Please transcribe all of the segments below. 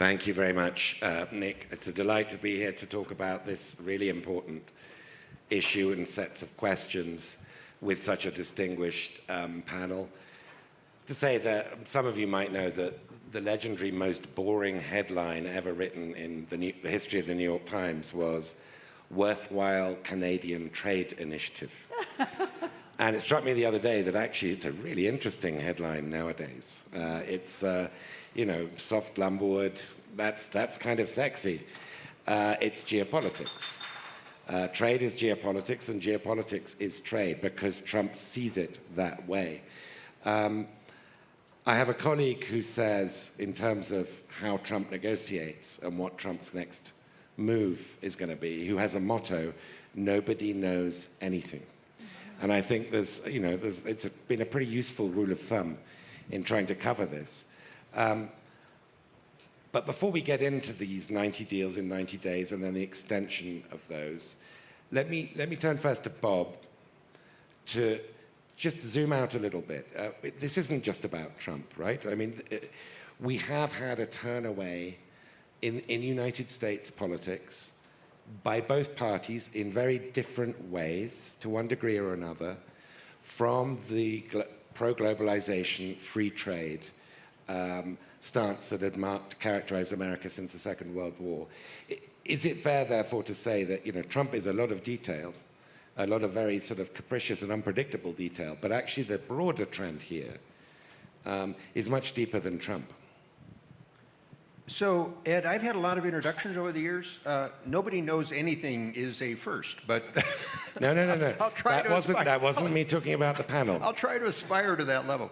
Thank you very much, Nick. It's a delight to be here to talk about this really important issue and sets of questions with such a distinguished panel. To say that some of you might know that the legendary most boring headline ever written in the history of the New York Times was "Worthwhile Canadian Trade Initiative." And it struck me the other day that actually it's a really interesting headline nowadays. It's, you know, soft lumberwood, that's kind of sexy. It's geopolitics. Trade is geopolitics, and geopolitics is trade because Trump sees it that way. I have a colleague who says, in terms of how Trump negotiates and what Trump's next move is going to be, who has a motto, "Nobody knows anything." And I think there's, you know, it's been a pretty useful rule of thumb in trying to cover this. But before we get into these 90 deals in 90 days and then the extension of those, let me turn first to Bob to just zoom out a little bit. This isn't just about Trump, right? I mean, we have had a turn away in United States politics by both parties in very different ways, to one degree or another, from the pro-globalization, free trade stance that had characterized America since the Second World War. Is it fair, therefore, to say that, you know, Trump is a lot of detail, a lot of very sort of capricious and unpredictable detail, but actually the broader trend here is much deeper than Trump? So, Ed, I've had a lot of introductions over the years. Nobody knows anything is a first, but no. I'll try to aspire. That wasn't me talking about the panel. I'll try to aspire to that level.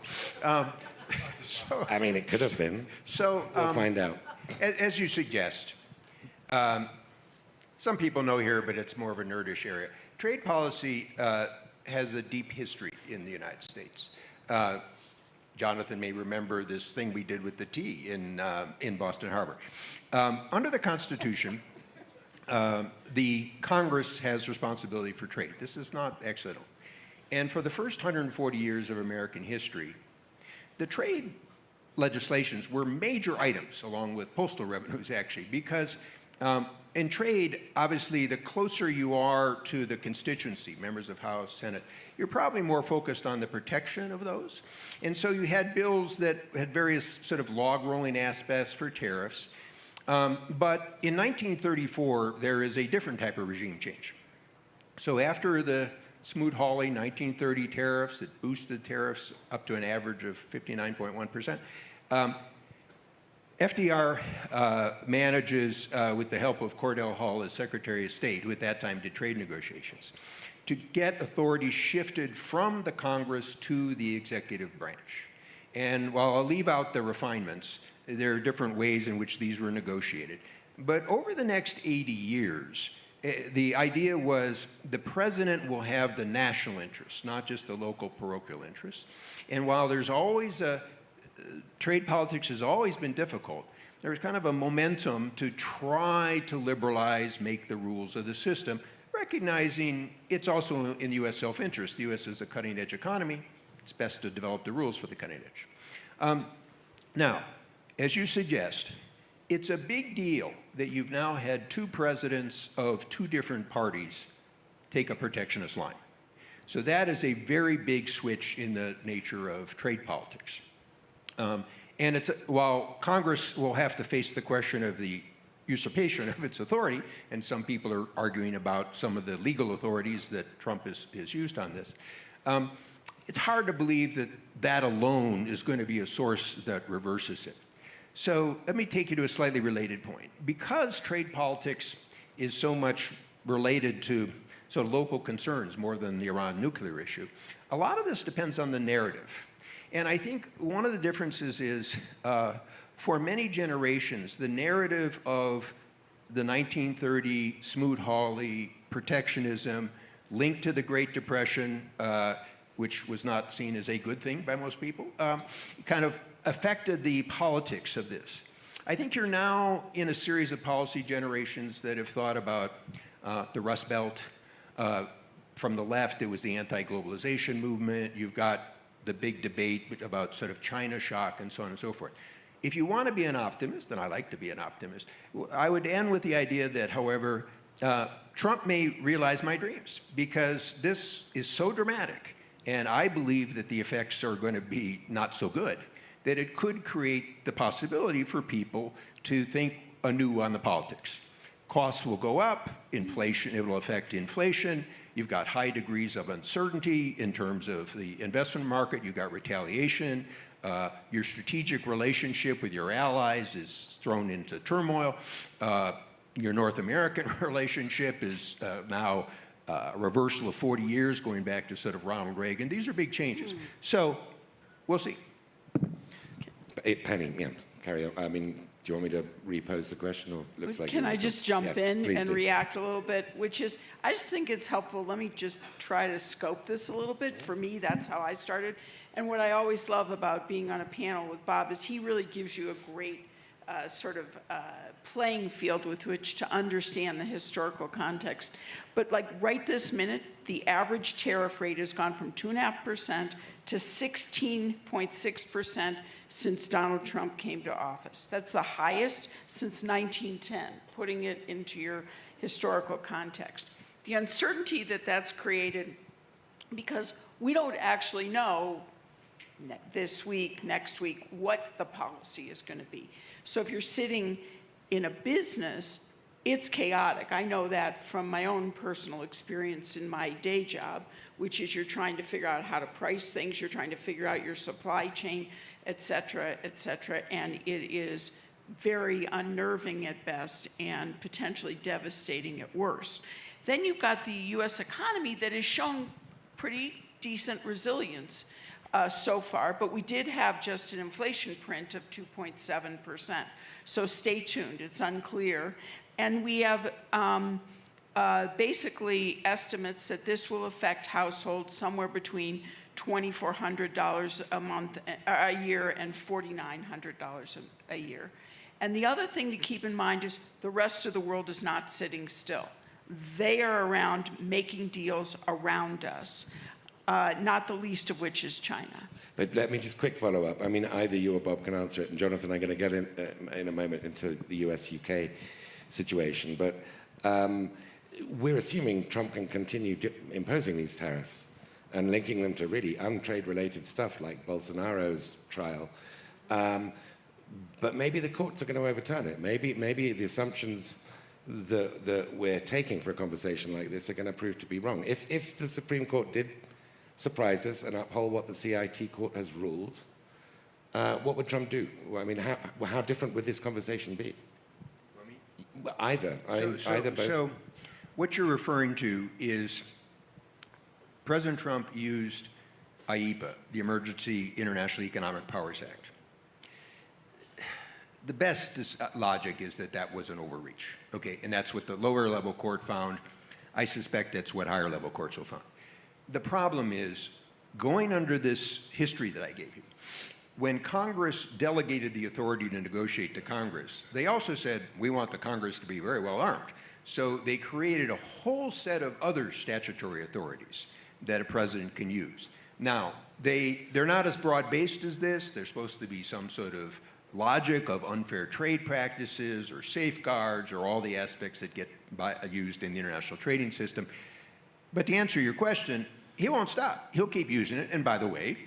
I mean, it could have been. So we'll find out. As you suggest, some people know here, but it's more of a nerdish area. Trade policy has a deep history in the United States. Jonathan may remember this thing we did with the tea in Boston Harbor. Under the Constitution, the Congress has responsibility for trade. This is not accidental. And for the first 140 years of American history, the trade legislations were major items, along with postal revenues, actually, because in trade, obviously, the closer you are to the constituency, members of House, Senate, you're probably more focused on the protection of those. And so you had bills that had various sort of log-rolling aspects for tariffs. But in 1934, there is a different type of regime change. So after the Smoot-Hawley 1930 tariffs, it boosted tariffs up to an average of 59.1%. FDR manages, with the help of Cordell Hull as Secretary of State, who at that time did trade negotiations, to get authority shifted from the Congress to the executive branch. And while I'll leave out the refinements, there are different ways in which these were negotiated. But over the next 80 years, the idea was the president will have the national interest, not just the local parochial interest. And while there's always trade politics has always been difficult, there's kind of a momentum to try to liberalize, make the rules of the system, recognizing it's also in the U.S. self-interest. The U.S. is a cutting-edge economy. It's best to develop the rules for the cutting edge. Now, as you suggest, it's a big deal that you've now had two presidents of two different parties take a protectionist line. So that is a very big switch in the nature of trade politics. And while Congress will have to face the question of the usurpation of its authority, and some people are arguing about some of the legal authorities that Trump has used on this, it's hard to believe that that alone is going to be a source that reverses it. So let me take you to a slightly related point. Because trade politics is so much related to sort of local concerns more than the Iran nuclear issue, a lot of this depends on the narrative. And I think one of the differences is, for many generations, the narrative of the 1930 Smoot-Hawley protectionism linked to the Great Depression, which was not seen as a good thing by most people, kind of affected the politics of this. I think you're now in a series of policy generations that have thought about the Rust Belt. From the left, it was the anti-globalization movement. You've got the big debate about sort of China shock and so on and so forth. if you want to be an optimist, and I like to be an optimist, I would end with the idea that, however, Trump may realize my dreams, because this is so dramatic, and I believe that the effects are going to be not so good, that it could create the possibility for people to think anew on the politics. Costs will go up, inflation, it will affect inflation. You've got high degrees of uncertainty in terms of the investment market. You've got retaliation. Your strategic relationship with your allies is thrown into turmoil. Your North American relationship is now a reversal of 40 years, going back to sort of Ronald Reagan. These are big changes. So we'll see. Penny, yeah, carry on. I mean, do you want me to repose the question, or looks like? Can I just jump in and do. react a little bit? Which is, I just think it's helpful. Let me just try to scope this a little bit. For me, that's how I started. And what I always love about being on a panel with Bob is he really gives you a great playing field with which to understand the historical context. But like right this minute, the average tariff rate has gone from 2.5% to 16.6% since Donald Trump came to office. That's the highest since 1910, putting it into your historical context. The uncertainty that that's created, because we don't actually know this week, next week, what the policy is going to be. So if you're sitting in a business, it's chaotic. I know that from my own personal experience in my day job, which is you're trying to figure out how to price things, you're trying to figure out your supply chain, et cetera, and it is very unnerving at best and potentially devastating at worst. Then you've got the U.S. economy that has shown pretty decent resilience so far, but we did have just an inflation print of 2.7%. So stay tuned, it's unclear. And we have basically estimates that this will affect households somewhere between $2,400 a month, a year, and $4,900 a year. And the other thing to keep in mind is the rest of the world is not sitting still. They are around making deals around us, not the least of which is China. But let me just quick follow up. I mean, either you or Bob can answer it, and Jonathan, I'm going to get in a moment into the U.S. UK situation. But we're assuming Trump can continue imposing these tariffs and linking them to really untrade-related stuff like Bolsonaro's trial. But maybe the courts are going to overturn it. Maybe the assumptions that we're taking for a conversation like this are going to prove to be wrong. If the Supreme Court did surprise us and uphold what the CIT court has ruled, what would Trump do? I mean, how different would this conversation be? Either. Either, both. So what you're referring to is President Trump used IEPA, the Emergency International Economic Powers Act. The best logic is that that was an overreach, okay? And that's what the lower level court found. I suspect that's what higher level courts will find. The problem is, going under this history that I gave you, when Congress delegated the authority to negotiate to Congress, they also said, we want the Congress to be very well armed. So they created a whole set of other statutory authorities that a president can use. Now, they're not as broad-based as this. There's supposed to be some sort of logic of unfair trade practices or safeguards or all the aspects that get used in the international trading system. But to answer your question, he won't stop. He'll keep using it. And by the way,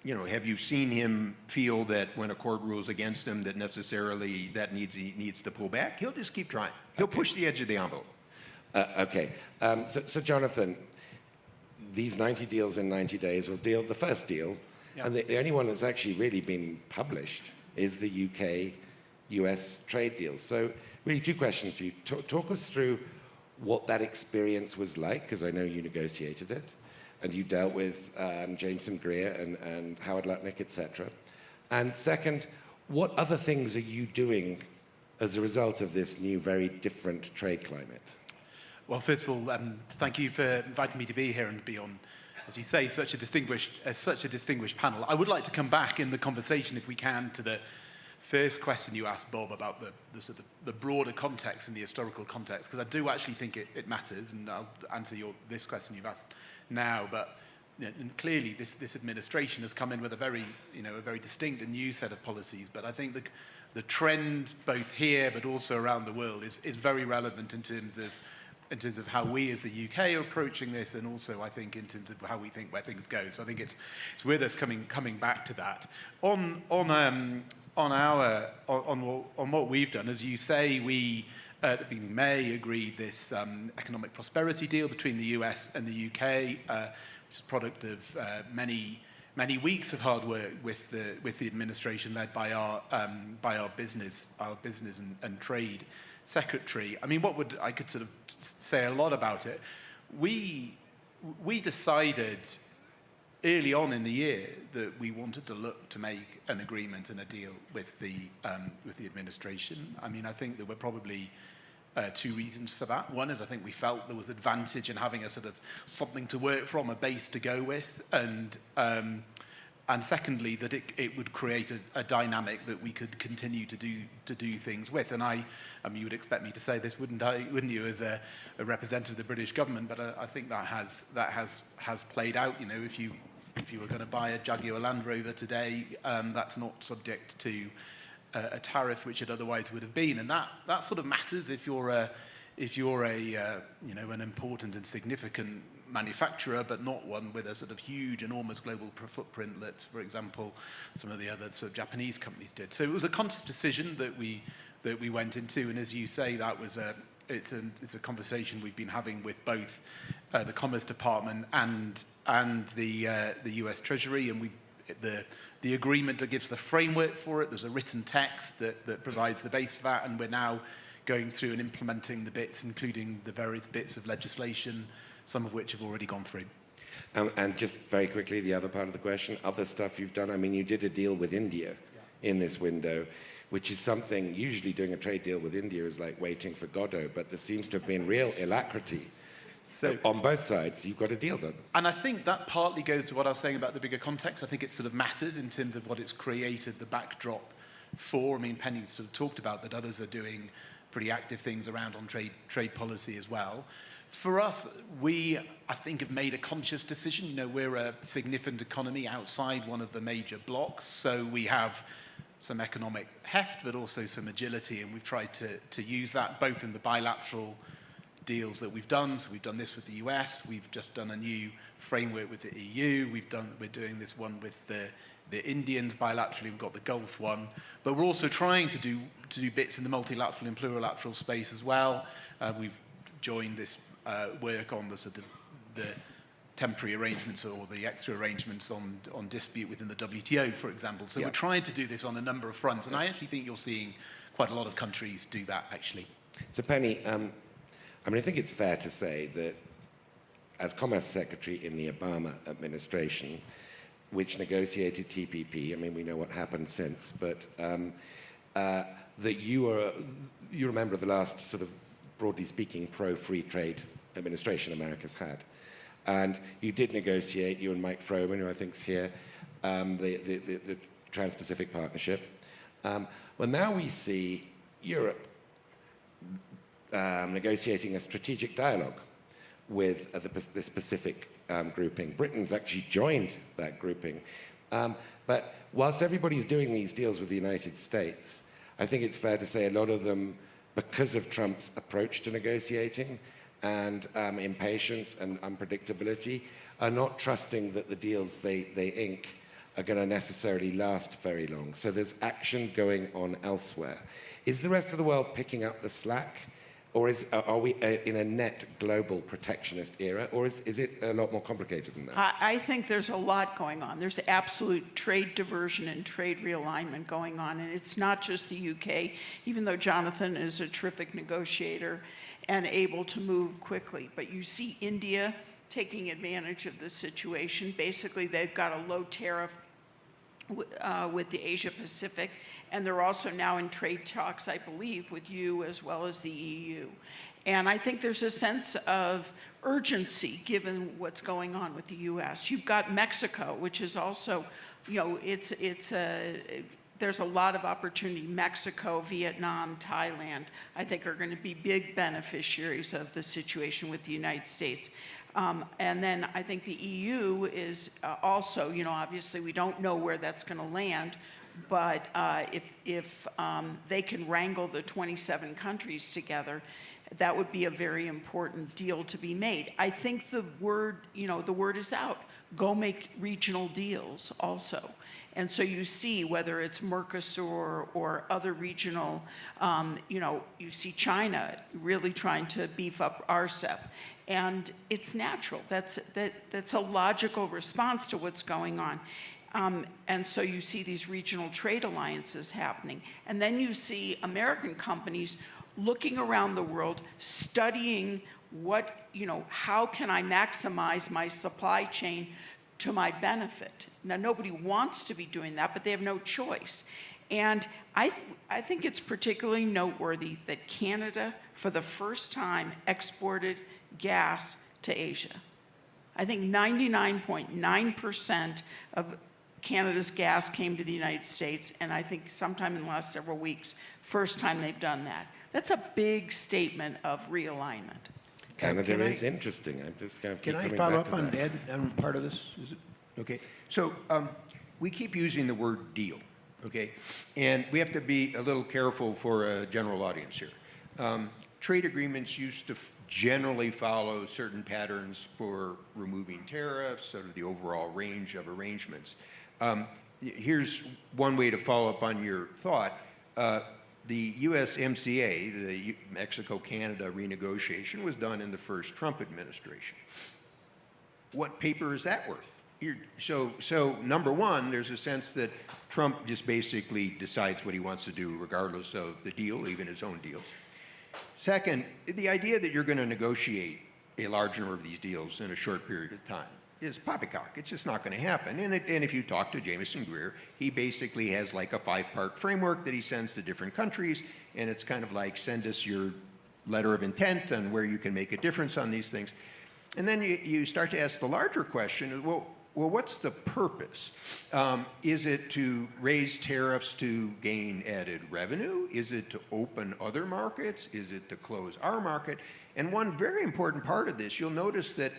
you know, have you seen him feel that when a court rules against him that necessarily that he needs to pull back? He'll just keep trying. He'll push the edge of the envelope. Okay. So Jonathan, these 90 deals in 90 days will deal the first deal, and the only one that's actually really been published is the UK-US trade deal. So really two questions to you. Talk us through what that experience was like, because I know you negotiated it, and you dealt with Jameson Greer and Howard Lutnick, et cetera. And second, what other things are you doing as a result of this new, very different trade climate? Well, first of all, thank you for inviting me to be here and be on, as you say, such a distinguished panel. I would like to come back in the conversation, if we can, to the first question you asked, Bob, about the broader context and the historical context, because I do actually think it matters, and I'll answer this question you've asked now. But and clearly this administration has come in with a very, a very distinct and new set of policies. But I think the trend both here but also around the world is very relevant in terms of how we as the UK are approaching this, and also I think in terms of how we think where things go. So I think it's with us coming back to that. On what we've done, as you say, we at the beginning of May agreed this economic prosperity deal between the US and the UK, which is a product of many weeks of hard work with the administration led by our business and trade secretary. I mean, I could sort of say a lot about it. We decided early on in the year that we wanted to look to make an agreement and a deal with the administration. I mean, I think there were probably two reasons for that. One is I think we felt there was advantage in having a sort of something to work from, a base to go with, and secondly that it would create a dynamic that we could continue to do things with. And I mean, you would expect me to say this, wouldn't you, as a representative of the British government? But I think that has played out. If you were going to buy a Jaguar Land Rover today, that's not subject to a tariff, which it otherwise would have been, and that sort of matters if you're an important and significant manufacturer, but not one with a sort of huge, enormous global footprint that, for example, some of the other sort of Japanese companies did. So it was a conscious decision that we went into, and as you say, it's a conversation we've been having with both the Commerce Department and the US Treasury, and the agreement that gives the framework for it. There's a written text that provides the base for that, and we're now going through and implementing the bits, including the various bits of legislation, some of which have already gone through. And just very quickly, the other part of the question, other stuff you've done. I mean, you did a deal with India in this window, which is something, usually doing a trade deal with India is like waiting for Godot, but there seems to have been real alacrity. So on both sides, you've got a deal done. And I think that partly goes to what I was saying about the bigger context. I think it's sort of mattered in terms of what it's created the backdrop for. I mean, Penny sort of talked about that others are doing pretty active things around on trade policy as well. For us, I think, have made a conscious decision. We're a significant economy outside one of the major blocks, so we have some economic heft, but also some agility, and we've tried to use that both in the bilateral deals that we've done. So we've done this with the US, we've just done a new framework with the EU, we're doing this one with the Indians bilaterally, we've got the Gulf one, but we're also trying to do bits in the multilateral and plurilateral space as well. We've joined this work on the sort of the temporary arrangements or the extra arrangements on dispute within the WTO, for example. So we're trying to do this on a number of fronts, and I actually think you're seeing quite a lot of countries do that, actually. So Penny, I mean, I think it's fair to say that as Commerce Secretary in the Obama administration, which negotiated TPP, I mean, we know what happened since, but that you're a member of the last sort of, broadly speaking, pro-free trade administration America's had. And you did negotiate, you and Mike Froman, who I think is here, the Trans-Pacific Partnership. Well, now we see Europe negotiating a strategic dialogue with this Pacific grouping. Britain's actually joined that grouping. But whilst everybody's doing these deals with the United States, I think it's fair to say a lot of them, because of Trump's approach to negotiating and impatience and unpredictability, are not trusting that the deals they ink are going to necessarily last very long. So there's action going on elsewhere. Is the rest of the world picking up the slack? Or are we in a net global protectionist era? Or is it a lot more complicated than that? I think there's a lot going on. There's absolute trade diversion and trade realignment going on. And it's not just the UK, even though Jonathan is a terrific negotiator and able to move quickly. But you see India taking advantage of the situation. Basically, they've got a low tariff with the Asia Pacific, and they're also now in trade talks, I believe, with you as well as the EU. And I think there's a sense of urgency given what's going on with the US. You've got Mexico, which is also, there's a lot of opportunity. Mexico, Vietnam, Thailand, I think are going to be big beneficiaries of the situation with the United States. And then I think the EU is also, obviously we don't know where that's going to land, but if they can wrangle the 27 countries together, that would be a very important deal to be made. I think the word is out. Go make regional deals also. And so you see whether it's Mercosur or other regional, you see China really trying to beef up RCEP. And it's natural. That's a logical response to what's going on. And so you see these regional trade alliances happening. And then you see American companies looking around the world, studying how can I maximize my supply chain to my benefit. Now, nobody wants to be doing that, but they have no choice. And I think it's particularly noteworthy that Canada, for the first time, exported gas to Asia. I think 99.9% of Canada's gas came to the United States, and I think sometime in the last several weeks, first time they've done that. That's a big statement of realignment. Canada is interesting. I'm just going to keep Can I coming follow back up to on that. Ed on part of this? Is it okay? So we keep using the word deal, okay? And we have to be a little careful for a general audience here. Trade agreements used to generally follow certain patterns for removing tariffs, sort of the overall range of arrangements. Here's one way to follow up on your thought. The USMCA, the Mexico-Canada renegotiation, was done in the first Trump administration. What paper is that worth? So number one, there's a sense that Trump just basically decides what he wants to do regardless of the deal, even his own deals. Second, the idea that you're going to negotiate a large number of these deals in a short period of time is poppycock. It's just not going to happen. And if you talk to Jameson Greer, he basically has like a 5-part framework that he sends to different countries, and it's kind of like, send us your letter of intent on where you can make a difference on these things. And then you start to ask the larger question, well, what's the purpose? Is it to raise tariffs to gain added revenue? Is it to open other markets? Is it to close our market? And one very important part of this, you'll notice that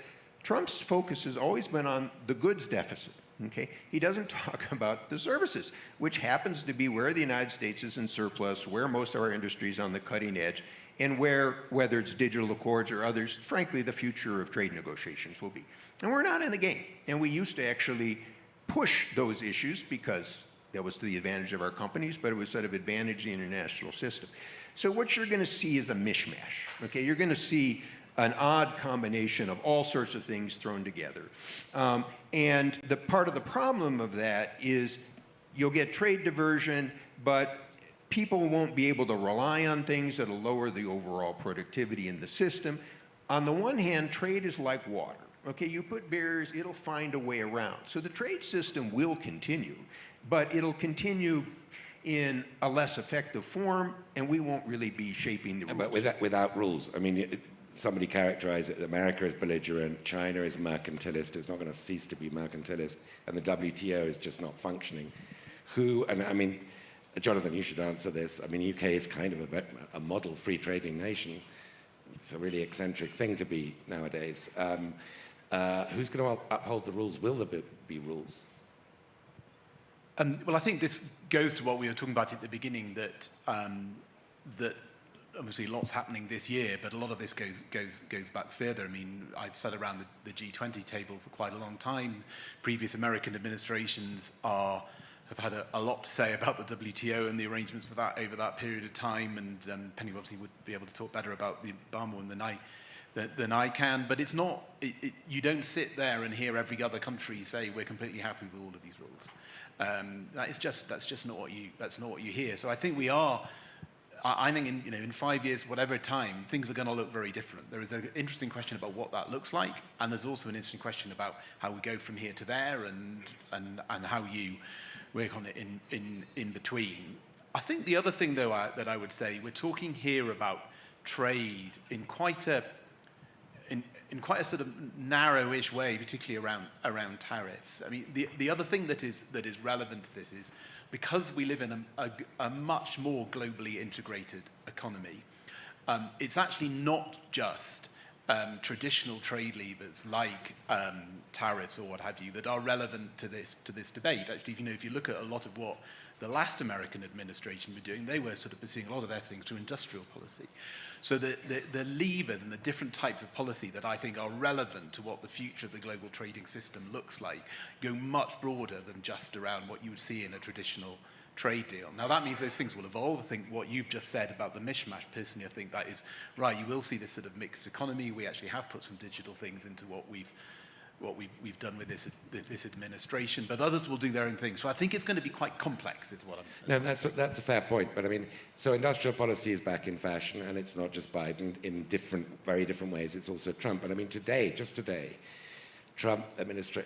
Trump's focus has always been on the goods deficit, okay? He doesn't talk about the services, which happens to be where the United States is in surplus, where most of our industry is on the cutting edge, and where, whether it's digital accords or others, frankly, the future of trade negotiations will be. And we're not in the game. And we used to actually push those issues because that was to the advantage of our companies, but it was sort of advantage the international system. So what you're going to see is a mishmash, okay? You're going to see an odd combination of all sorts of things thrown together. And the part of the problem of that is you'll get trade diversion, but people won't be able to rely on things that'll lower the overall productivity in the system. On the one hand, trade is like water. Okay, you put barriers, it'll find a way around. So the trade system will continue, but it'll continue in a less effective form, and we won't really be shaping the rules. But without rules. I mean, somebody characterized it, America is belligerent, China is mercantilist, it's not going to cease to be mercantilist, and the WTO is just not functioning. And I mean, Jonathan, you should answer this. I mean, UK is kind of a model free trading nation. It's a really eccentric thing to be nowadays. Who's going to uphold the rules? Will there be rules? Well, I think this goes to what we were talking about at the beginning, that obviously lots happening this year, but a lot of this goes back further. I mean, I've sat around the G20 table for quite a long time. Previous American administrations have had a lot to say about the WTO and the arrangements for that over that period of time, and Penny obviously would be able to talk better about the Obama one than I can. But it's not. You don't sit there and hear every other country say we're completely happy with all of these rules. That's just not what you hear. So I think we are. I think in 5 years, whatever time, things are going to look very different. There is an interesting question about what that looks like, and there's also an interesting question about how we go from here to there, and how you work on it in between. I think the other thing, though, that I would say, we're talking here about trade in quite a sort of narrowish way, particularly around tariffs. I mean, the other thing that is relevant to this is because we live in a much more globally integrated economy, it's actually not just traditional trade levers like tariffs or what have you that are relevant to this debate. Actually, if you look at a lot of what the last American administration were doing, they were sort of pursuing a lot of their things through industrial policy. So the levers and the different types of policy that I think are relevant to what the future of the global trading system looks like go much broader than just around what you would see in a traditional trade deal. Now that means those things will evolve. I think what you've just said about the mishmash, personally, I think that is right. You will see this sort of mixed economy. We actually have put some digital things into what we've done with this administration, but others will do their own thing. So I think it's going to be quite complex, is what I'm... No, that's a fair point. But I mean, so industrial policy is back in fashion, and it's not just Biden in very different ways. It's also Trump. And I mean, just today, Trump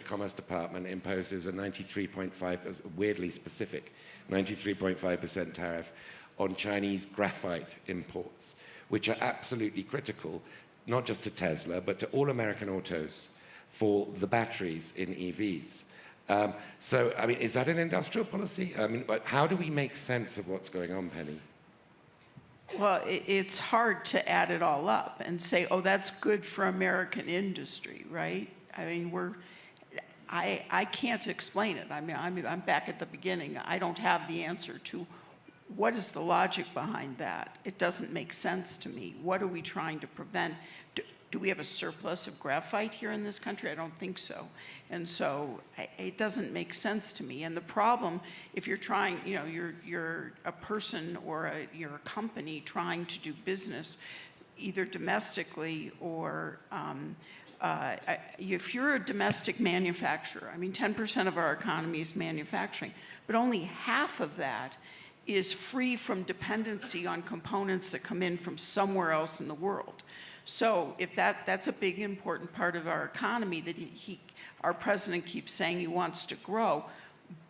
Commerce Department imposes a 93.5, weirdly specific, 93.5% tariff on Chinese graphite imports, which are absolutely critical, not just to Tesla, but to all American autos, for the batteries in EVs. So, I mean, is that an industrial policy? I mean, how do we make sense of what's going on, Penny? Well, it's hard to add it all up and say, oh, that's good for American industry, right? I mean, I can't explain it. I mean, I'm back at the beginning. I don't have the answer to what is the logic behind that. It doesn't make sense to me. What are we trying to prevent? Do we have a surplus of graphite here in this country? I don't think so. And so it doesn't make sense to me. And the problem, if you're trying, you're a person or you're a company trying to do business, either domestically or if you're a domestic manufacturer, I mean, 10% of our economy is manufacturing, but only half of that is free from dependency on components that come in from somewhere else in the world. So if that's a big important part of our economy that our president keeps saying he wants to grow,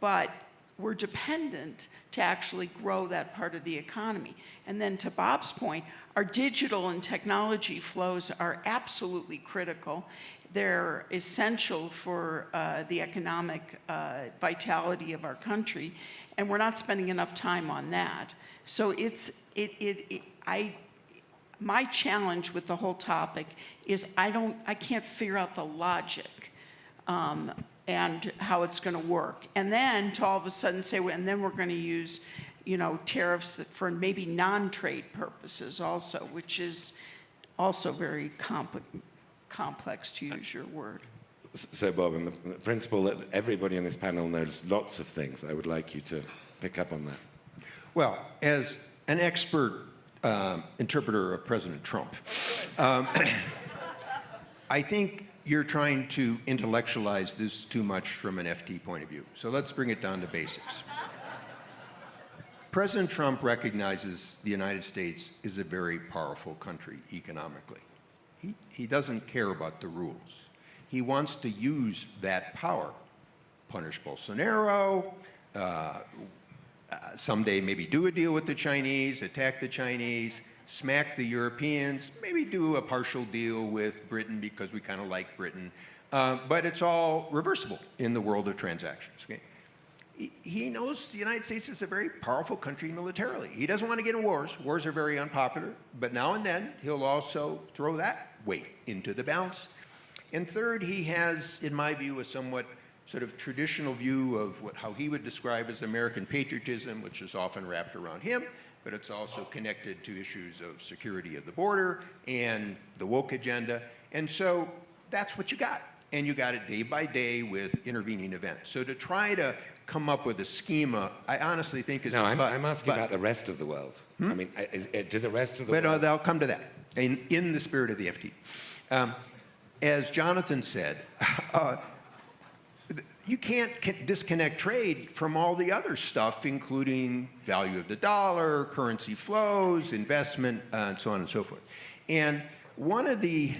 but we're dependent to actually grow that part of the economy. And then to Bob's point, our digital and technology flows are absolutely critical. They're essential for the economic vitality of our country, and we're not spending enough time on that. So my challenge with the whole topic is I can't figure out the logic and how it's going to work. And then to all of a sudden say, well, and then we're going to use, tariffs for maybe non-trade purposes also, which is also very complex, to use your word. So, Bob, in the principle that everybody on this panel knows lots of things, I would like you to pick up on that. Well, as an expert interpreter of President Trump, I think you're trying to intellectualize this too much from an FT point of view. So let's bring it down to basics. President Trump recognizes the United States is a very powerful country economically. He doesn't care about the rules. He wants to use that power, punish Bolsonaro, someday maybe do a deal with the Chinese, attack the Chinese, smack the Europeans, maybe do a partial deal with Britain because we kind of like Britain. But it's all reversible in the world of transactions. Okay? He knows the United States is a very powerful country militarily. He doesn't want to get in wars. Wars are very unpopular. But now and then, he'll also throw that weight into the balance. And third, he has, in my view, a somewhat sort of traditional view of how he would describe as American patriotism, which is often wrapped around him, but it's also connected to issues of security of the border and the woke agenda. And so that's what you got. And you got it day by day with intervening events. So to try to come up with a schema, I honestly think is... No, I'm asking about the rest of the world. I mean, to the rest of the world... But I'll come to that, in the spirit of the FT. As Jonathan said, you can't disconnect trade from all the other stuff, including value of the dollar, currency flows, investment, and so on and so forth. And one of the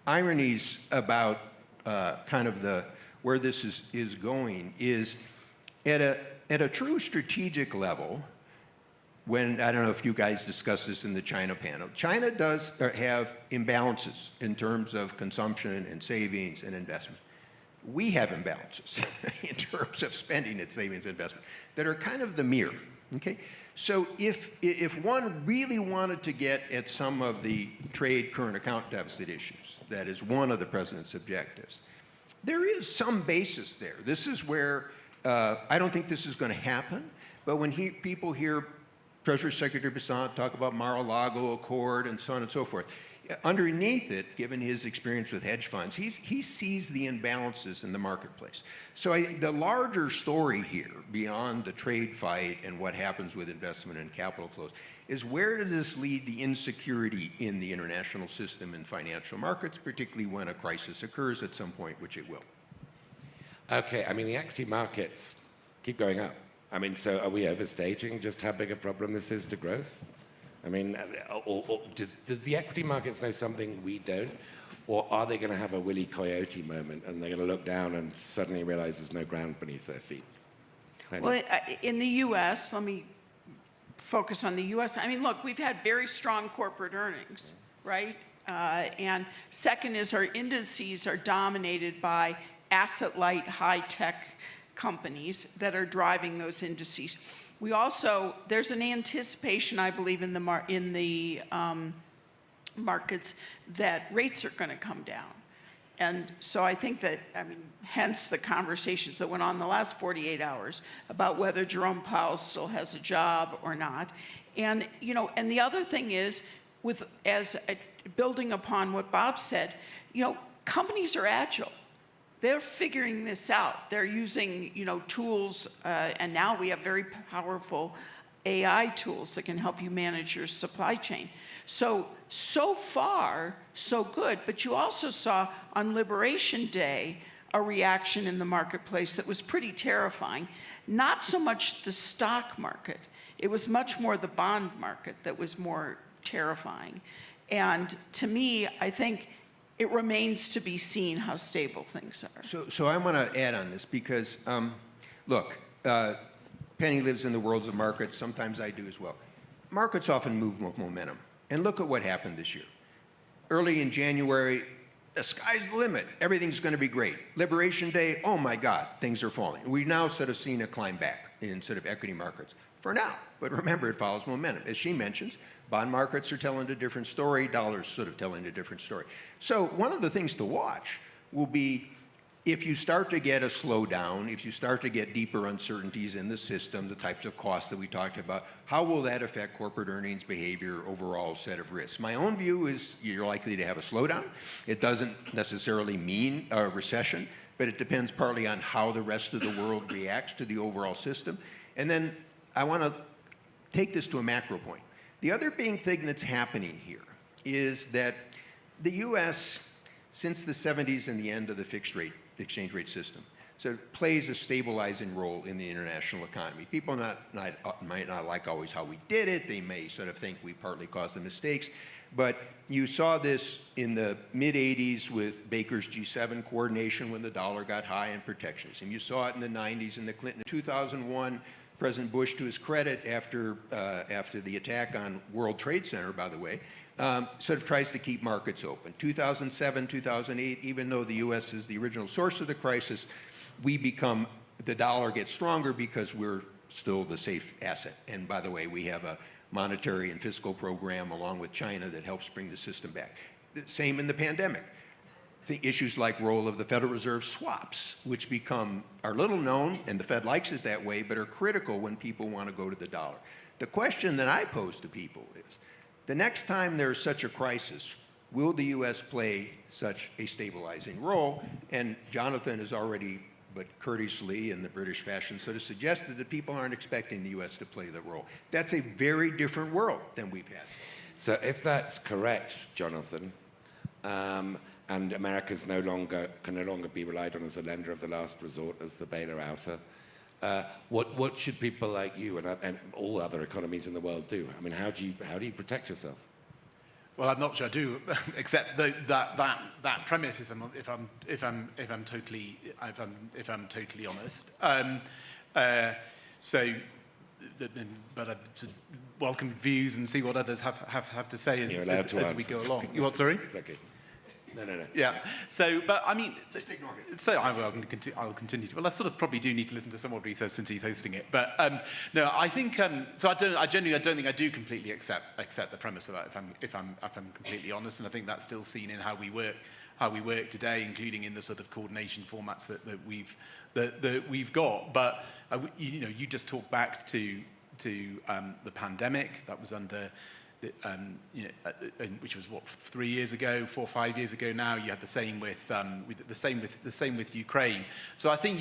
ironies about kind of where this is going is at a true strategic level, when, I don't know if you guys discussed this in the China panel, China does have imbalances in terms of consumption and savings and investment. We have imbalances in terms of spending and savings and investment. that are kind of the mirror, okay? So if one really wanted to get at some of the trade current account deficit issues, that is one of the president's objectives, there is some basis there. This is where, I don't think this is going to happen, but when people hear Treasury Secretary Besant talk about Mar-a-Lago Accord and so on and so forth, underneath it, given his experience with hedge funds, he sees the imbalances in the marketplace. So the larger story here, beyond the trade fight and what happens with investment and capital flows, is where does this lead the insecurity in the international system and financial markets, particularly when a crisis occurs at some point, which it will. Okay, I mean, the equity markets keep going up. I mean, so are we overstating just how big a problem this is to growth? I mean, or do the equity markets know something we don't? Or are they going to have a Willy Coyote moment and they're going to look down and suddenly realize there's no ground beneath their feet? Well, in the U.S., let me focus on the U.S. I mean, look, we've had very strong corporate earnings, right? And second is our indices are dominated by asset-light, high-tech companies that are driving those indices. We also, there's an anticipation, I believe, in the markets that rates are going to come down. And so I think that, I mean, hence the conversations that went on the last 48 hours about whether Jerome Powell still has a job or not. And, you know, and the other thing is, building upon what Bob said, you know, companies are agile. They're figuring this out. They're using, you know, tools, and now we have very powerful AI tools that can help you manage your supply chain. So far, so good. But you also saw on Liberation Day a reaction in the marketplace that was pretty terrifying. Not so much the stock market. It was much more the bond market that was more terrifying. And to me, I think it remains to be seen how stable things are. So I want to add on this because, look, Penny lives in the worlds of markets. Sometimes I do as well. Markets often move with momentum. And look at what happened this year. Early in January, the sky's the limit. Everything's going to be great. Liberation Day, oh my God, things are falling. We've now sort of seen a climb back in sort of equity markets for now. But remember, it follows momentum. As she mentions, bond markets are telling a different story. Dollars sort of telling a different story. So one of the things to watch will be if you start to get a slowdown, if you start to get deeper uncertainties in the system, the types of costs that we talked about, how will that affect corporate earnings behavior, overall set of risks? My own view is you're likely to have a slowdown. It doesn't necessarily mean a recession, but it depends partly on how the rest of the world reacts to the overall system. And then I want to take this to a macro point. The other big thing that's happening here is that the U.S., since the 70s and the end of the fixed rate exchange rate system, so it plays a stabilizing role in the international economy. People might not like always how we did it. They may sort of think we partly caused the mistakes. But you saw this in the mid-'80s with Baker's G7 coordination when the dollar got high and protectionism. You saw it in the 90s in the Clinton. 2001, President Bush, to his credit, after the attack on World Trade Center, by the way, sort of tries to keep markets open. 2007, 2008, even though the U.S. is the original source of the crisis, the dollar gets stronger because we're still the safe asset. And by the way, we have a monetary and fiscal program along with China that helps bring the system back. Same in the pandemic. Issues like role of the Federal Reserve swaps, which are little known, and the Fed likes it that way, but are critical when people want to go to the dollar. The question that I pose to people is, the next time there's such a crisis, will the U.S. play such a stabilizing role? And Jonathan has already, but courteously in the British fashion, sort of suggested that people aren't expecting the U.S. to play the role. That's a very different world than we've had. So if that's correct, Jonathan, and America can no longer be relied on as a lender of the last resort, as the bailer-outer, what should people like you and all other economies in the world do? I mean, how do you protect yourself? Well, I'm not sure I do, except that premise. If I'm totally honest. But I welcome views and see what others have to say as we go along. You what? Sorry. It's okay. No. Yeah. So, but I mean, Just ignore it. so I'll continue to. Well, I sort of probably do need to listen to some more research since he's hosting it. But no, I think so. I genuinely don't think I do completely accept the premise of that. If I'm completely honest, and I think that's still seen in how we work today, including in the sort of coordination formats that we've got. But you just talk back to the pandemic that was under. Which was what 3 years ago, 4 or 5 years ago now. You had the same with Ukraine. So I think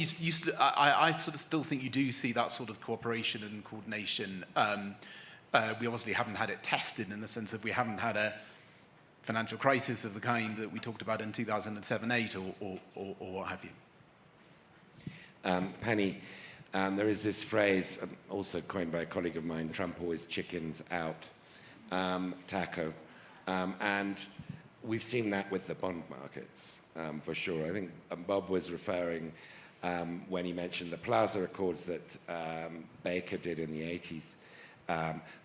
I sort of still think you do see that sort of cooperation and coordination. We obviously haven't had it tested in the sense that we haven't had a financial crisis of the kind that we talked about in 2007-8 or what have you. Penny, there is this phrase, also coined by a colleague of mine, Trump always chickens out. Taco. And we've seen that with the bond markets, for sure. I think Bob was referring, when he mentioned the Plaza Accords that Baker did in the 80s.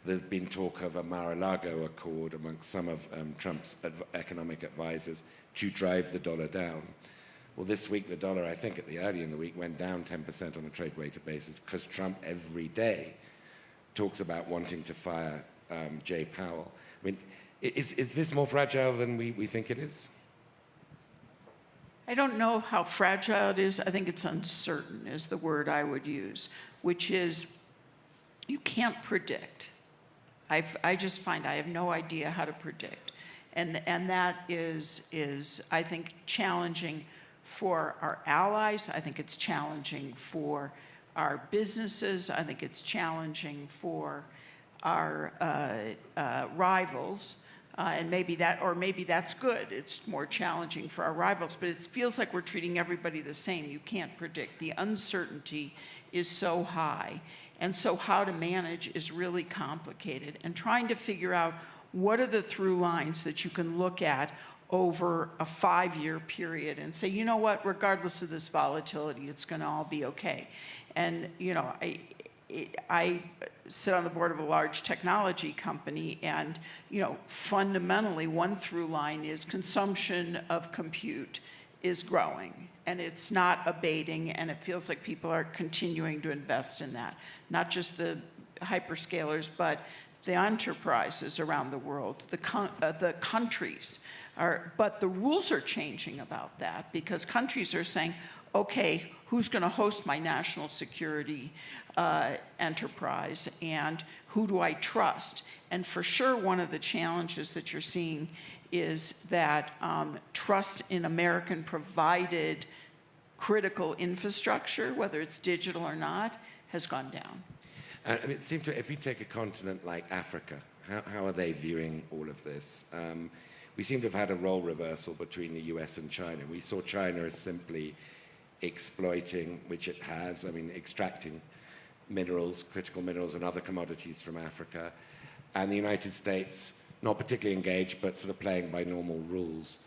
There's been talk of a Mar-a-Lago Accord amongst some of Trump's economic advisors to drive the dollar down. Well, this week, the dollar, I think, early in the week, went down 10% on a trade-weighted basis because Trump every day talks about wanting to fire Jay Powell. I mean, is this more fragile than we think it is? I don't know how fragile it is. I think it's uncertain is the word I would use, which is you can't predict. I just find I have no idea how to predict. And that is, I think, challenging for our allies. I think it's challenging for our businesses. I think it's challenging for our rivals, and maybe that's good. It's more challenging for our rivals, but it feels like we're treating everybody the same. You can't predict. The uncertainty is so high, and so how to manage is really complicated. And trying to figure out what are the through lines that you can look at over a 5-year period and say, you know what, regardless of this volatility, it's going to all be okay. And I sit on the board of a large technology company, and fundamentally one through line is consumption of compute is growing, and it's not abating, and it feels like people are continuing to invest in that. Not just the hyperscalers, but the enterprises around the world, the countries are, but the rules are changing about that because countries are saying, okay, who's going to host my national security enterprise, and who do I trust? And for sure, one of the challenges that you're seeing is that trust in American-provided critical infrastructure, whether it's digital or not, has gone down. I mean, it seems to, if you take a continent like Africa, how are they viewing all of this? We seem to have had a role reversal between the US and China. We saw China as simply exploiting, which it has, extracting minerals, critical minerals and other commodities from Africa. And the United States, not particularly engaged, but sort of playing by normal rules.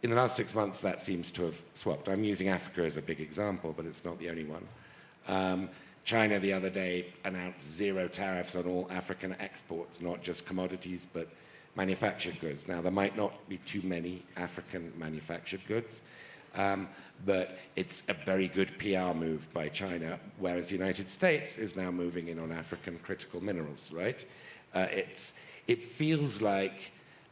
In the last 6 months, that seems to have swapped. I'm using Africa as a big example, but it's not the only one. China the other day announced 0 tariffs on all African exports, not just commodities, but manufactured goods. Now, there might not be too many African manufactured goods, but it's a very good PR move by China, whereas the United States is now moving in on African critical minerals, right? It feels like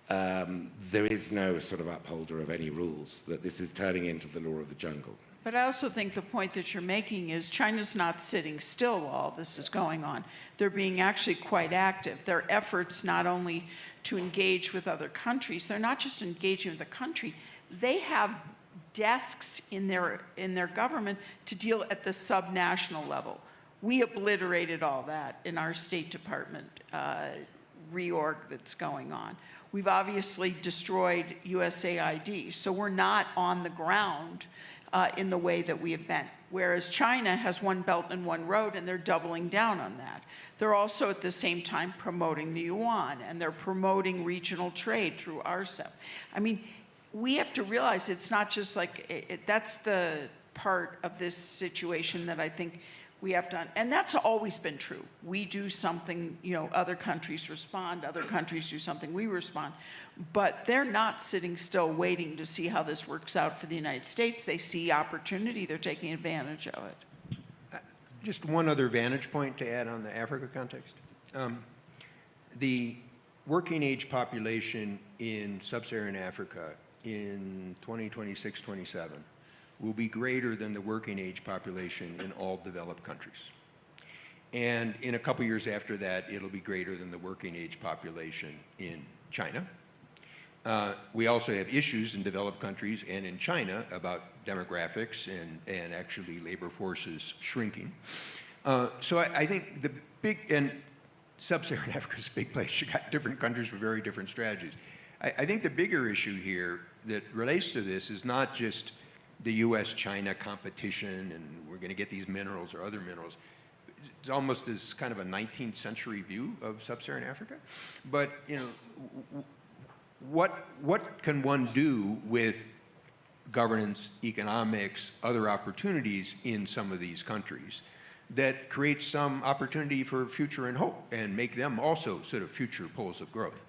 there is no sort of upholder of any rules, that this is turning into the law of the jungle. But I also think the point that you're making is China's not sitting still while all this is going on. They're being actually quite active. Their efforts not only to engage with other countries, they're not just engaging with the country, they have desks in their government to deal at the subnational level. We obliterated all that in our State Department reorg that's going on. We've obviously destroyed USAID, so we're not on the ground in the way that we have been. Whereas China has one belt and one road, and they're doubling down on that. They're also at the same time promoting the yuan, and they're promoting regional trade through RCEP. I mean, we have to realize it's not just like, that's the part of this situation that I think We have done, and that's always been true. We do something, other countries respond, other countries do something, we respond. But they're not sitting still waiting to see how this works out for the United States. They see opportunity, they're taking advantage of it. Just one other vantage point to add on the Africa context. The working age population in sub-Saharan Africa in 2026-27 will be greater than the working age population in all developed countries. And in a couple years after that, it'll be greater than the working age population in China. We also have issues in developed countries and in China about demographics and actually labor forces shrinking. So I think the big, and sub-Saharan Africa is a big place. You got different countries with very different strategies. I think the bigger issue here that relates to this is not just the US-China competition and we're going to get these minerals or other minerals. It's almost as kind of a 19th century view of sub-Saharan Africa. But, what can one do with governance, economics, other opportunities in some of these countries that creates some opportunity for future and hope and make them also sort of future poles of growth?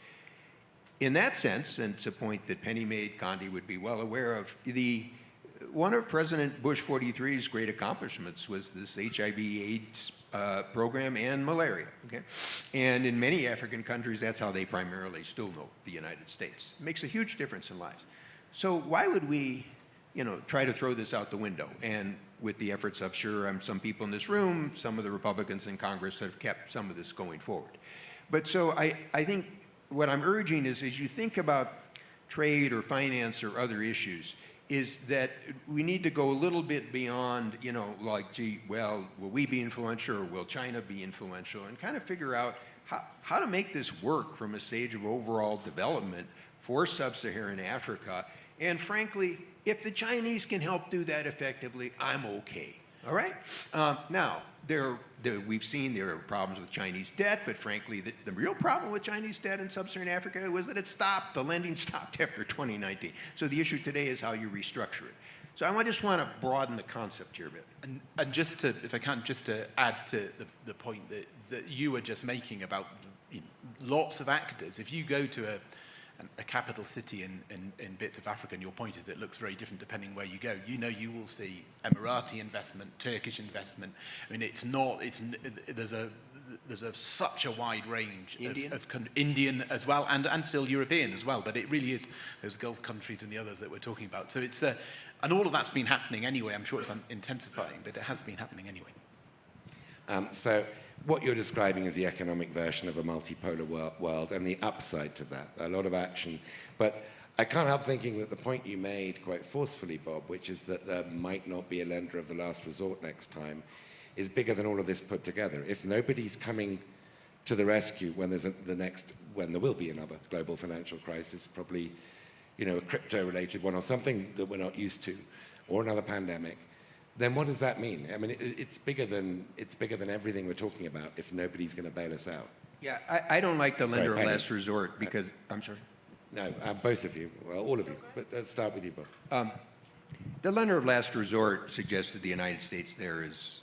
In that sense, and it's a point that Penny made, Condi would be well aware of, one of President Bush 43's great accomplishments was this HIV/AIDS program and malaria, okay? And in many African countries, that's how they primarily still know the United States. It makes a huge difference in lives. So why would we, try to throw this out the window? And with the efforts of, some people in this room, some of the Republicans in Congress have kept some of this going forward. But so I think what I'm urging is, as you think about trade or finance or other issues, is that we need to go a little bit beyond, like, gee, well, will we be influential or will China be influential? And kind of figure out how to make this work from a stage of overall development for sub-Saharan Africa. And frankly, if the Chinese can help do that effectively, I'm okay. All right? Now, we've seen there are problems with Chinese debt, but frankly, the real problem with Chinese debt in sub-Saharan Africa was that it stopped. The lending stopped after 2019. So the issue today is how you restructure it. So I just want to broaden the concept here a bit. And just to, if I can, just to add to the point that you were just making about lots of actors. If you go to a capital city in bits of Africa, and your point is that it looks very different depending where you go. You will see Emirati investment, Turkish investment. I mean, there's such a wide range of Indian as well, and still European as well. But it really is those Gulf countries and the others that we're talking about. So it's and all of that's been happening anyway. I'm sure it's intensifying, but it has been happening anyway. So what you're describing is the economic version of a multipolar world and the upside to that, a lot of action. But I can't help thinking that the point you made quite forcefully, Bob, which is that there might not be a lender of the last resort next time, is bigger than all of this put together. If nobody's coming to the rescue when when there will be another global financial crisis, probably a crypto-related one or something that we're not used to, or another pandemic, then what does that mean? I mean, it's bigger than everything we're talking about if nobody's going to bail us out. Yeah, I don't like the lender of last resort because, I'm sorry? No, both of you, well, all of you, but let's start with you, Bob. The lender of last resort suggests that the United States there is,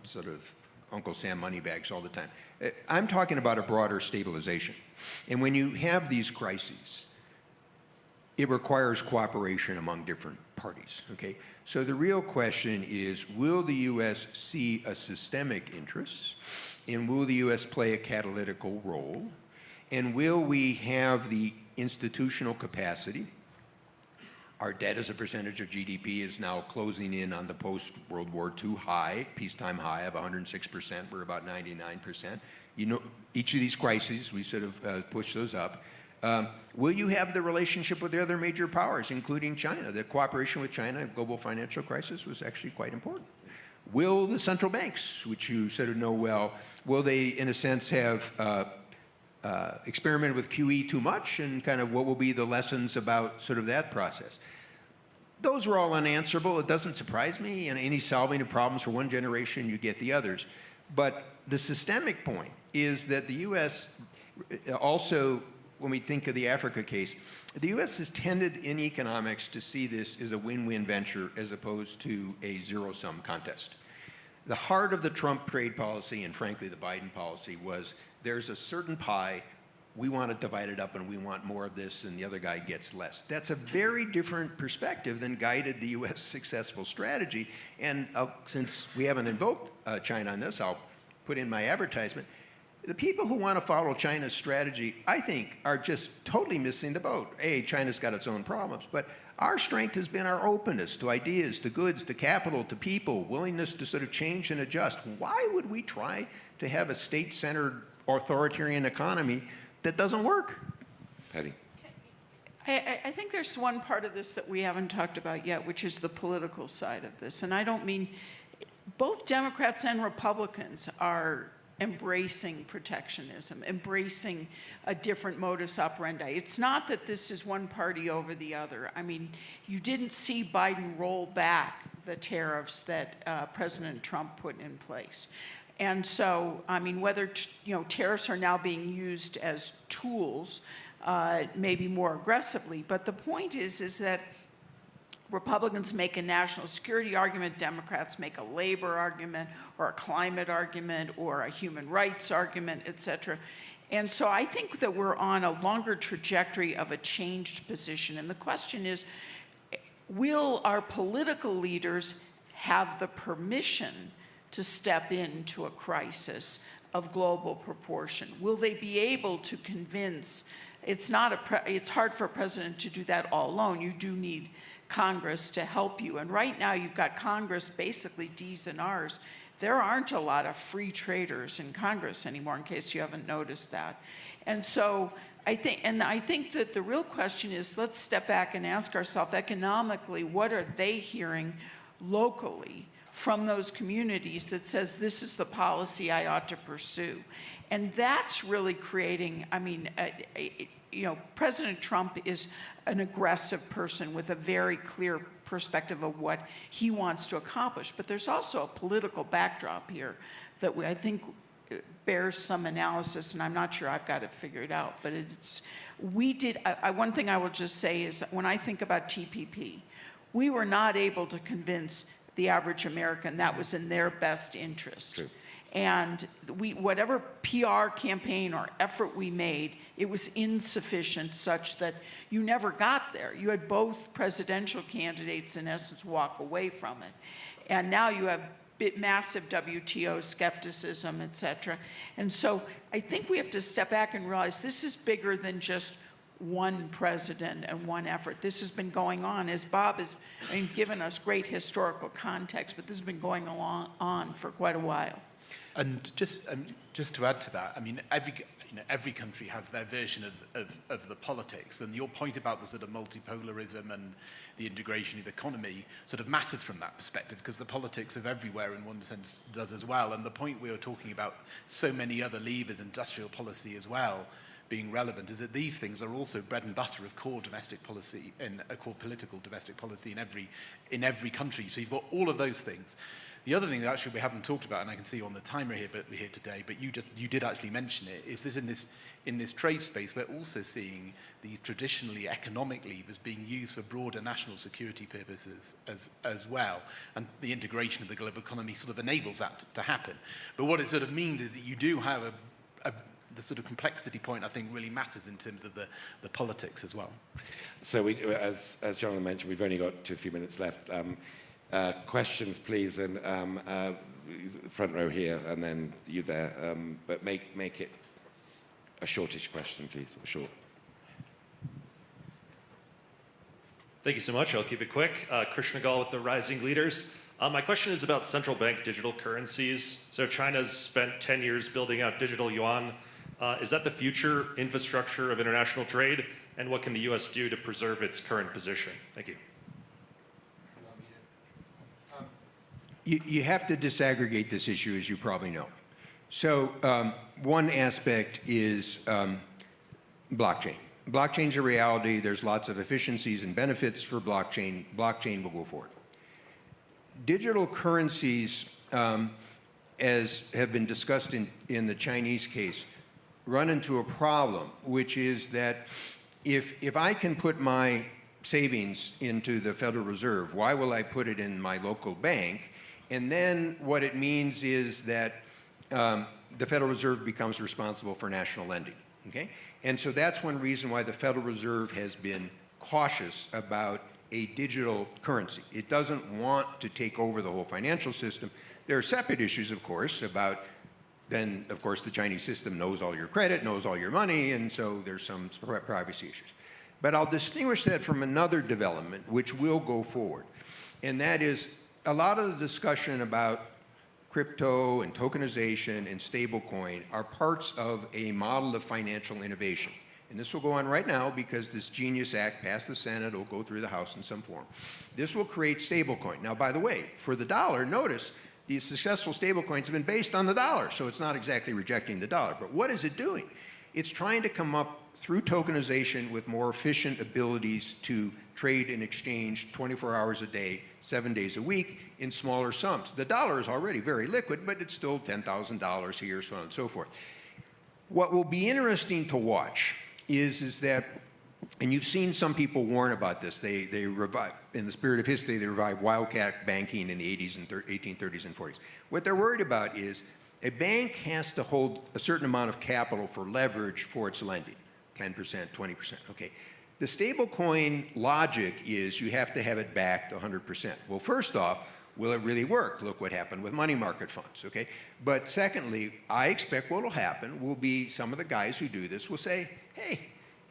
sort of Uncle Sam Moneybags all the time. I'm talking about a broader stabilization. And when you have these crises, it requires cooperation among different parties, okay? So the real question is, will the U.S. see a systemic interest? And will the U.S. play a catalytical role? And will we have the institutional capacity? Our debt as a percentage of GDP is now closing in on the post-World War II high, peacetime high of 106%. We're about 99%. Each of these crises, we sort of push those up. Will you have the relationship with the other major powers, including China? The cooperation with China in the global financial crisis was actually quite important. Will the central banks, which you sort of know well, will they, in a sense, have experimented with QE too much, and kind of what will be the lessons about sort of that process? Those are all unanswerable. It doesn't surprise me. In any solving of problems for one generation, you get the others. But the systemic point is that the U.S. also, when we think of the Africa case, the U.S. has tended in economics to see this as a win-win venture as opposed to a zero-sum contest. The heart of the Trump trade policy, and frankly the Biden policy, was there's a certain pie, we want to divide it up and we want more of this and the other guy gets less. That's a very different perspective than guided the U.S. successful strategy. And since we haven't invoked China on this, I'll put in my advertisement. The people who want to follow China's strategy, I think, are just totally missing the boat. China's got its own problems, but our strength has been our openness to ideas, to goods, to capital, to people, willingness to sort of change and adjust. Why would we try to have a state-centered authoritarian economy that doesn't work? Patty. I think there's one part of this that we haven't talked about yet, which is the political side of this. And I don't mean, both Democrats and Republicans are embracing protectionism, embracing a different modus operandi. It's not that this is one party over the other. I mean, you didn't see Biden roll back the tariffs that President Trump put in place. And so, I mean, whether tariffs are now being used as tools, maybe more aggressively, but the point is that Republicans make a national security argument, Democrats make a labor argument, or a climate argument, or a human rights argument, et cetera. And so I think that we're on a longer trajectory of a changed position. And the question is, will our political leaders have the permission to step into a crisis of global proportion? Will they be able to convince? It's hard for a president to do that all alone. You do need Congress to help you. And right now you've got Congress, basically D's and R's. There aren't a lot of free traders in Congress anymore, in case you haven't noticed that. And so I think that the real question is, let's step back and ask ourselves economically, what are they hearing locally from those communities that says this is the policy I ought to pursue? And that's really creating, I mean, President Trump is an aggressive person with a very clear perspective of what he wants to accomplish. But there's also a political backdrop here that I think bears some analysis, and I'm not sure I've got it figured out. But one thing I will just say is that when I think about TPP, we were not able to convince the average American that was in their best interest. True. And whatever PR campaign or effort we made, it was insufficient such that you never got there. You had both presidential candidates, in essence, walk away from it. And now you have massive WTO skepticism, et cetera. And so I think we have to step back and realize this is bigger than just one president and one effort. This has been going on, as Bob has given us great historical context, but this has been going on for quite a while. And just to add to that, I mean, every country has their version of the politics, and your point about the sort of multipolarism and the integration of the economy sort of matters from that perspective, because the politics of everywhere, in one sense, does as well. And the point we were talking about, so many other levers, industrial policy as well, being relevant, is that these things are also bread and butter of core domestic policy and a core political domestic policy in every country. So you've got all of those things. The other thing that actually we haven't talked about, and I can see on the timer here today, but you did actually mention it, is that in this trade space, we're also seeing these traditionally economic levers being used for broader national security purposes as well. And the integration of the global economy sort of enables that to happen. But what it sort of means is that you do have the sort of complexity point, I think, really matters in terms of the politics as well. So as Jonathan mentioned, we've only got 2 or 3 minutes left. Questions, please, and front row here, and then you there. But make it a shortish question, please, or short. Thank you so much. I'll keep it quick. Krish Nagal with the Rising Leaders. My question is about central bank digital currencies. So China's spent 10 years building out digital yuan. Is that the future infrastructure of international trade? And what can the U.S. do to preserve its current position? Thank you. You have to disaggregate this issue, as you probably know. So one aspect is blockchain. Blockchain's a reality. There's lots of efficiencies and benefits for blockchain. Blockchain will go forward. Digital currencies, as have been discussed in the Chinese case, run into a problem, which is that if I can put my savings into the Federal Reserve, why will I put it in my local bank? And then what it means is that the Federal Reserve becomes responsible for national lending, okay? And so that's one reason why the Federal Reserve has been cautious about a digital currency. It doesn't want to take over the whole financial system. There are separate issues, of course, about then, of course, the Chinese system knows all your credit, knows all your money, and so there's some privacy issues. But I'll distinguish that from another development, which will go forward. And that is a lot of the discussion about crypto and tokenization and stablecoin are parts of a model of financial innovation. And this will go on right now because this Genius Act passed the Senate, it'll go through the House in some form. This will create stablecoin. Now, by the way, for the dollar, notice these successful stablecoins have been based on the dollar, so it's not exactly rejecting the dollar. But what is it doing? It's trying to come up through tokenization with more efficient abilities to trade and exchange 24 hours a day, 7 days a week in smaller sums. The dollar is already very liquid, but it's still $10,000 here, so on and so forth. What will be interesting to watch is that, and you've seen some people warn about this, they revive, in the spirit of history, they revived wildcat banking in the 80s and 1830s and 40s. What they're worried about is a bank has to hold a certain amount of capital for leverage for its lending, 10%, 20%, okay. The stablecoin logic is you have to have it backed 100%. Well, first off, will it really work? Look what happened with money market funds, okay? But secondly, I expect what will happen will be some of the guys who do this will say, hey,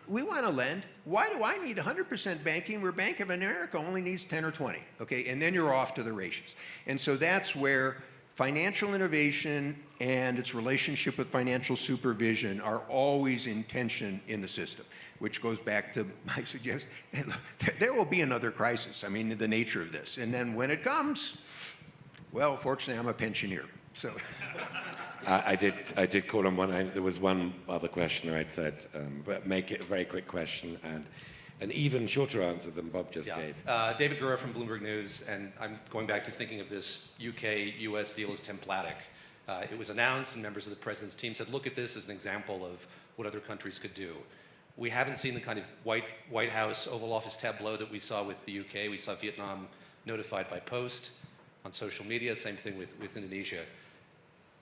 we want to lend. Why do I need 100% banking where Bank of America only needs 10 or 20, okay? And then you're off to the races. And so that's where financial innovation and its relationship with financial supervision are always in tension in the system, which goes back to my suggestion. There will be another crisis, I mean, the nature of this. And then when it comes, well, fortunately, I'm a pensioner, so. I did call on one. There was one other question I'd said, but make it a very quick question and an even shorter answer than Bob just gave. David Gura from Bloomberg News, and I'm going back to thinking of this UK-US deal as templatic. It was announced, and members of the president's team said, look at this as an example of what other countries could do. We haven't seen the kind of White House Oval Office tableau that we saw with the UK. We saw Vietnam notified by post on social media, same thing with Indonesia.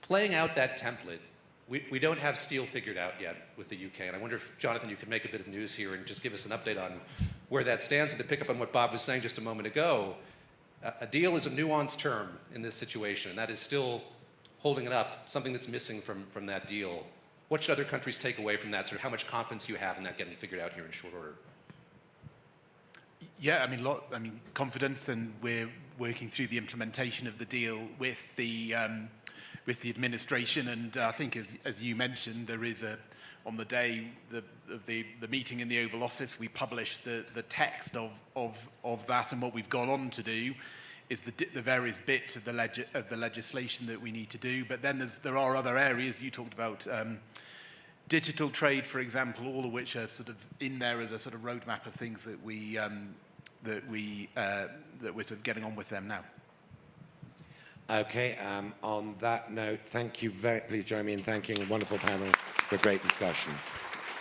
Playing out that template, we don't have steel figured out yet with the UK, and I wonder if, Jonathan, you could make a bit of news here and just give us an update on where that stands. And to pick up on what Bob was saying just a moment ago, a deal is a nuanced term in this situation, and that is still holding it up, something that's missing from that deal. What should other countries take away from that? Sort of how much confidence you have in that getting figured out here in short order? Yeah, I mean, confidence, and we're working through the implementation of the deal with the administration, and I think, as you mentioned, there is on the day of the meeting in the Oval Office, we published the text of that, and what we've gone on to do is the various bits of the legislation that we need to do. But then there are other areas. You talked about digital trade, for example, all of which are sort of in there as a sort of roadmap of things that we're sort of getting on with them now. Okay, on that note, thank you please join me in thanking a wonderful panel for a great discussion.